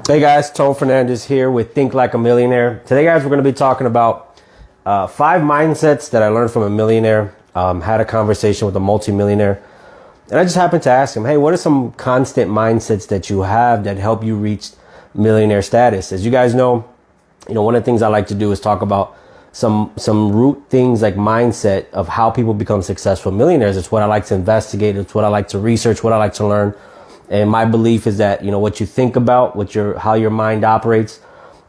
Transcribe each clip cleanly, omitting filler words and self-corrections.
Hey guys, Tone Fernandez here with Think Like a Millionaire. Today guys, we're going to be talking about 5 mindsets that I learned from a millionaire. Had a conversation with a multimillionaire. And I just happened to ask him, hey, what are some constant mindsets that you have that help you reach millionaire status? As you guys know, one of the things I like to do is talk about some root things like mindset of how people become successful millionaires. It's what I like to investigate. It's what I like to research, what I like to learn. And my belief is that, what you think about, how your mind operates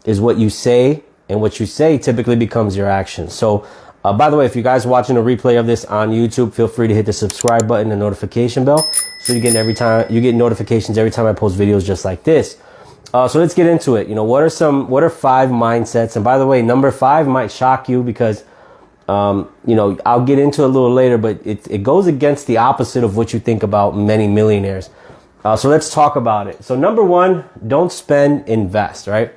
is what you say, and what you say typically becomes your action. So, by the way, if you guys are watching a replay of this on YouTube, feel free to hit the subscribe button and notification bell so you get notifications every time I post videos just like this. So let's get into it. What are 5 mindsets? And by the way, number 5 might shock you because, I'll get into it a little later, but it goes against the opposite of what you think about many millionaires. So let's talk about it. So number 1, don't spend, invest, right?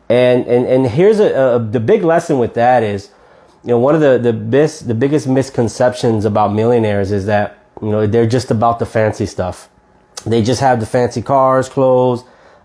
And here's the big lesson with that is, one of the biggest misconceptions about millionaires is that, they're just about the fancy stuff. They just have the fancy cars, clothes,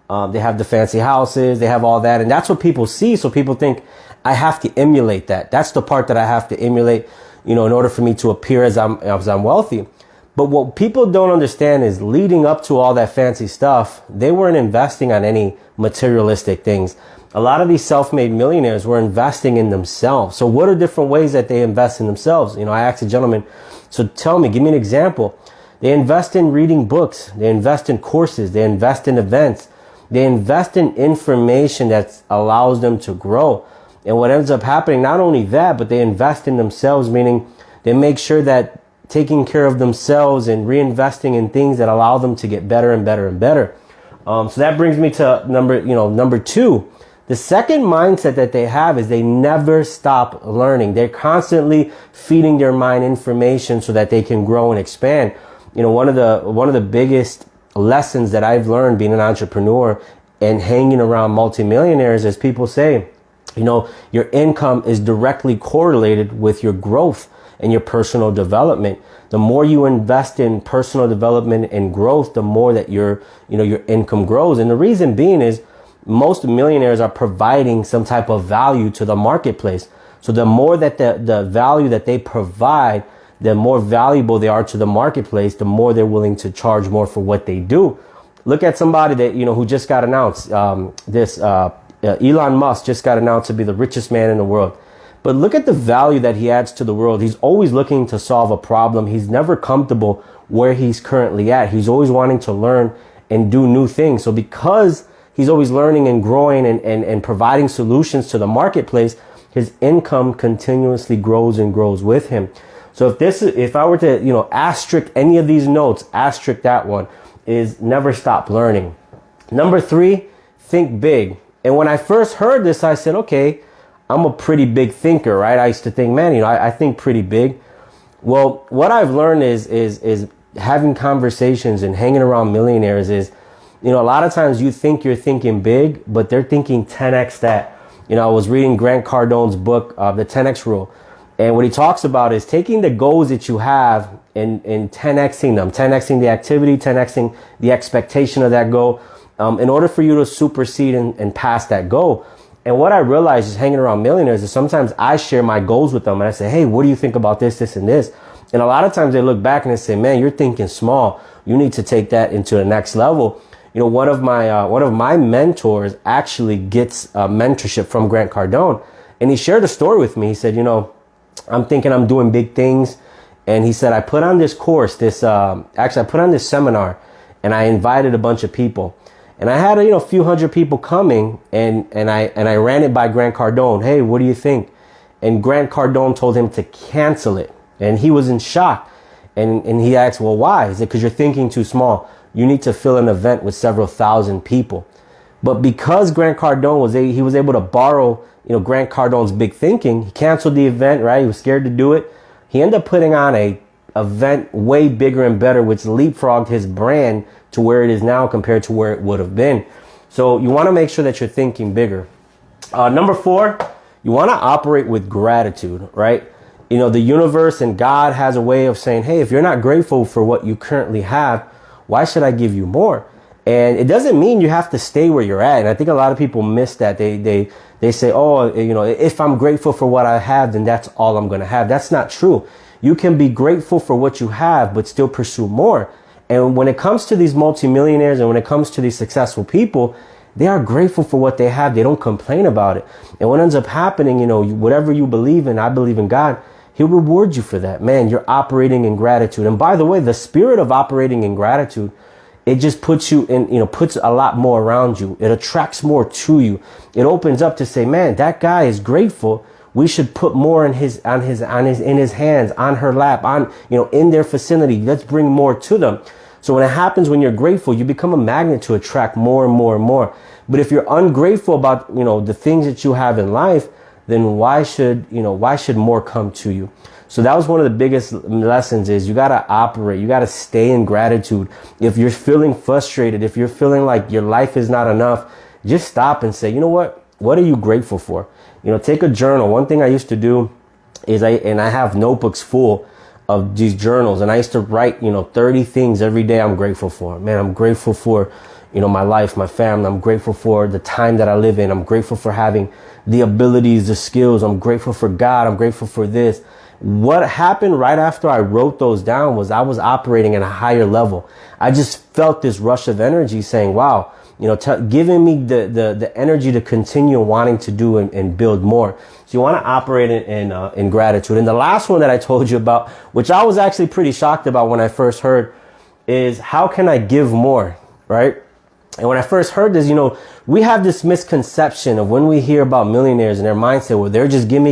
they have the fancy houses, they have all that. And that's what people see. So people think I have to emulate that. That's the part that I have to emulate, in order for me to appear as I'm wealthy. But what people don't understand is leading up to all that fancy stuff, they weren't investing on any materialistic things. A lot of these self-made millionaires were investing in themselves. So what are different ways that they invest in themselves? I asked a gentleman, so tell me, give me an example. They invest in reading books. They invest in courses. They invest in events. They invest in information that allows them to grow. And what ends up happening, not only that, but they invest in themselves, meaning they make sure that taking care of themselves and reinvesting in things that allow them to get better and better and better. So that brings me to number 2. The second mindset that they have is they never stop learning. They're constantly feeding their mind information so that they can grow and expand. One of the biggest lessons that I've learned being an entrepreneur and hanging around multimillionaires is people say, your income is directly correlated with your growth and your personal development. The more you invest in personal development and growth, the more that your income grows. And the reason being is most millionaires are providing some type of value to the marketplace. So the more that the value that they provide, the more valuable they are to the marketplace, the more they're willing to charge more for what they do. Look at somebody that, who just got announced. Elon Musk just got announced to be the richest man in the world. But look at the value that he adds to the world. He's always looking to solve a problem. He's never comfortable where he's currently at. He's always wanting to learn and do new things. So because he's always learning and growing and providing solutions to the marketplace, his income continuously grows and grows with him. So if I were to, asterisk any of these notes, asterisk that one, is never stop learning. Number 3, think big. And when I first heard this, I said, okay, I'm a pretty big thinker, right? I used to think, man, I think pretty big. Well, what I've learned is having conversations and hanging around millionaires is, a lot of times you think you're thinking big, but they're thinking 10x that. I was reading Grant Cardone's book, The 10x Rule. And what he talks about is taking the goals that you have and 10xing them, 10xing the activity, 10xing the expectation of that goal, in order for you to supersede and pass that goal. And what I realized is hanging around millionaires is sometimes I share my goals with them and I say, hey, what do you think about this, this, and this? And a lot of times they look back and they say, man, you're thinking small. You need to take that into the next level. One of my mentors actually gets mentorship from Grant Cardone. And he shared a story with me. He said, I'm thinking I'm doing big things. And he said, I put on this course, I put on this seminar and I invited a bunch of people. And I had a few hundred people coming, and I ran it by Grant Cardone. Hey, what do you think? And Grant Cardone told him to cancel it, and he was in shock. And he asked, well, why? He said, because you're thinking too small. You need to fill an event with several thousand people. But because Grant Cardone was able to borrow Grant Cardone's big thinking, he canceled the event. Right? He was scared to do it. He ended up putting on a event way bigger and better, which leapfrogged his brand to where it is now compared to where it would have been. So you want to make sure that you're thinking bigger. Number 4, you want to operate with gratitude, right? The universe and God has a way of saying, hey, if you're not grateful for what you currently have, why should I give you more? And it doesn't mean you have to stay where you're at. And I think a lot of people miss that. They say, oh, you know, if I'm grateful for what I have, then that's all I'm going to have. That's not true. You can be grateful for what you have, but still pursue more. And when it comes to these multimillionaires and when it comes to these successful people, they are grateful for what they have. They don't complain about it. And what ends up happening, you know, whatever you believe in, I believe in God, He'll reward you for that. Man, you're operating in gratitude. And by the way, the spirit of operating in gratitude, it just puts you in, you know, puts a lot more around you. It attracts more to you. It opens up to say, man, that guy is grateful. We should put more in his hands, on her lap, on, you know, in their vicinity. Let's bring more to them. So when it happens, when you're grateful, you become a magnet to attract more and more and more. But if you're ungrateful about, you know, the things that you have in life, then why should more come to you? So that was one of the biggest lessons is you got to operate. You got to stay in gratitude. If you're feeling frustrated, if you're feeling like your life is not enough, just stop and say, you know what are you grateful for? You know, take a journal. One thing I used to do is I have notebooks full of these journals, and I used to write, you know, 30 things every day I'm grateful for. Man, I'm grateful for, you know, my life, my family. I'm grateful for the time that I live in. I'm grateful for having the abilities, the skills. I'm grateful for God. I'm grateful for this. What happened right after I wrote those down was I was operating at a higher level. I just felt this rush of energy saying, wow, you know, giving me the energy to continue wanting to do and build more. So you want to operate in gratitude. And the last one that I told you about, which I was actually pretty shocked about when I first heard, is how can I give more, right? And when I first heard this, you know, we have this misconception of when we hear about millionaires and their mindset where they're just gimme.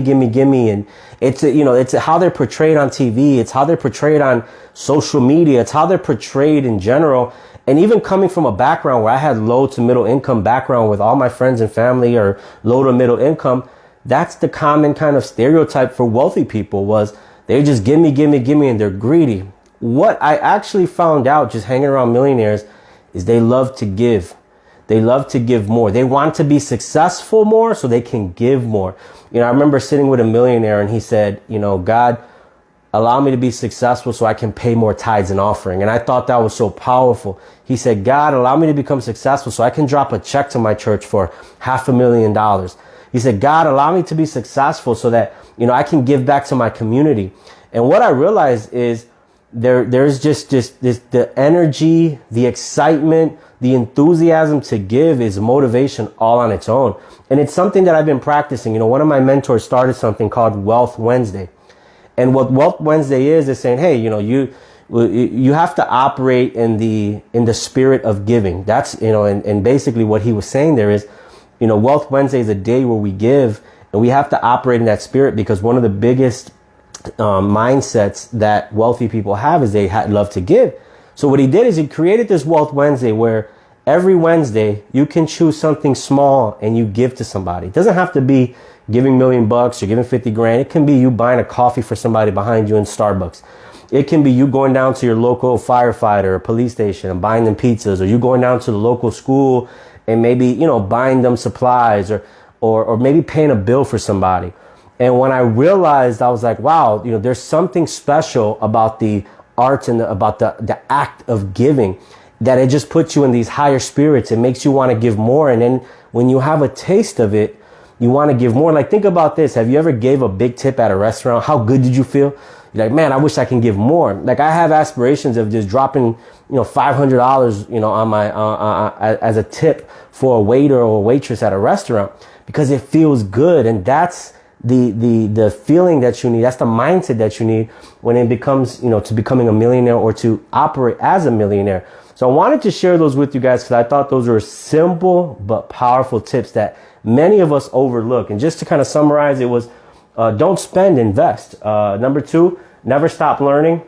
And it's how they're portrayed on TV. It's how they're portrayed on social media. It's how they're portrayed in general. And even coming from a background where I had low to middle income background with all my friends and family or low to middle income, that's the common kind of stereotype for wealthy people was they just gimme, and they're greedy. What I actually found out just hanging around millionaires is they love to give. They love to give more. They want to be successful more so they can give more. You know, I remember sitting with a millionaire and he said, you know, God, allow me to be successful so I can pay more tithes and offering. And I thought that was so powerful. He said, God, allow me to become successful so I can drop a check to my church for $500,000. He said, God, allow me to be successful so that, you know, I can give back to my community. And what I realized is there's just the energy, the excitement, the enthusiasm to give is motivation all on its own. And it's something that I've been practicing. You know, one of my mentors started something called Wealth Wednesday. And what Wealth Wednesday is saying, hey, you know, you have to operate in the spirit of giving. That's, you know, and basically what he was saying there is, you know, Wealth Wednesday is a day where we give and we have to operate in that spirit because one of the biggest mindsets that wealthy people have is they love to give. So what he did is he created this Wealth Wednesday where every Wednesday you can choose something small and you give to somebody. It doesn't have to be giving $1 million or giving 50 grand. It can be you buying a coffee for somebody behind you in Starbucks. It can be you going down to your local firefighter or police station and buying them pizzas, or you going down to the local school and maybe, you know, buying them supplies or maybe paying a bill for somebody. And when I realized, I was like, wow, you know, there's something special about the art and about the act of giving, that it just puts you in these higher spirits. It makes you want to give more. And then when you have a taste of it, you want to give more. Like, think about this. Have you ever gave a big tip at a restaurant? How good did you feel? You're like, man, I wish I can give more. Like, I have aspirations of just dropping, you know, $500, you know, on my, as a tip for a waiter or a waitress at a restaurant, because it feels good. And that's the feeling that you need. That's the mindset that you need when it becomes, you know, to becoming a millionaire or to operate as a millionaire. So I wanted to share those with you guys because I thought those were simple but powerful tips that many of us overlook. And just to kind of summarize, it was don't spend, invest. Number 2, never stop learning.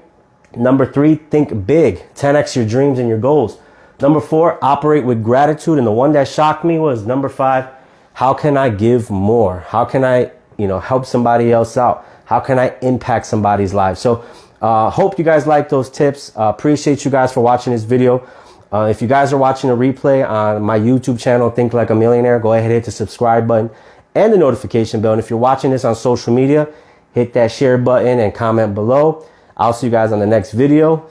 Number 3, think big, 10x your dreams and your goals. Number 4, operate with gratitude. And the one that shocked me was number 5, how can I give more? How can I, you know, help somebody else out? How can I impact somebody's life? So hope you guys like those tips. Appreciate you guys for watching this video. If you guys are watching a replay on my YouTube channel, Think Like a Millionaire, go ahead and hit the subscribe button and the notification bell. And if you're watching this on social media, hit that share button and comment below. I'll see you guys on the next video.